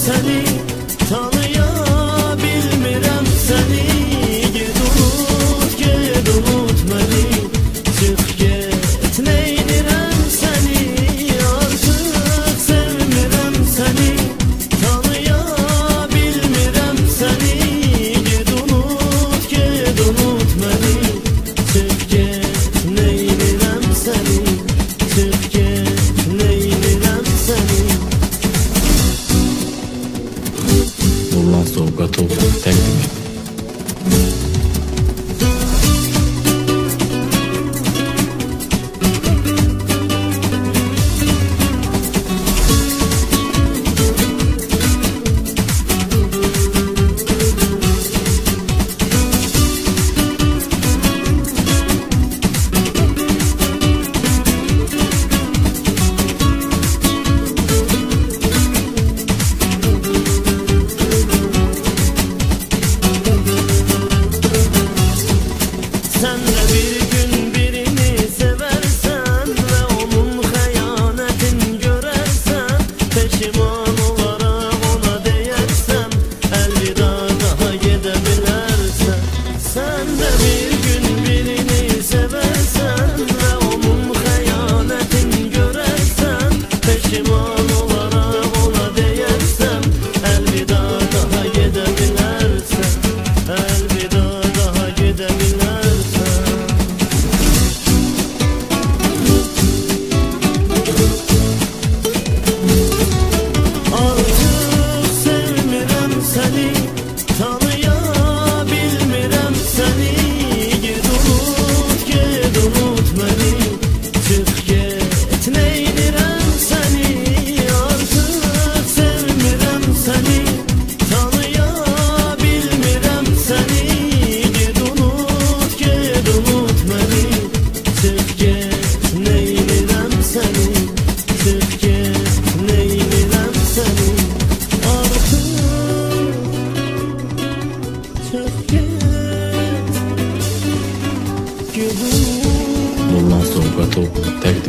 seni, tanıya bilmirəm seni. Ged unut məni, çıx get neynirəm səni. Artıq sevmirəm səni, tanıya bilmirəm səni. Ged unut məni, çıx get neynirəm səni. Çıx get neynirəm səni. Nurlan Sovqatov təqdim etdi. Sen de bir gün birini seversen ve onun xəyanətin görərsən, peşiman olarak ona deyərsən, əlvida daha gedə bilərsən. Sen de bir gün birini seversen ve onun xəyanətin görərsən, peşiman olarak ona deyərsən, əlvida daha gedə bilərsən. Əlvida daha gedə bilərsən. Seni tanıya bilmirəm səni. Ged unut məni, çıx get neynirəm səni. Artıq sevmirəm səni, tanıya bilmirəm səni. Ged unut məni, çıx get neynirəm səni. Çıx get neynirəm səni. Nurlan Sovqatov təqdim etdi.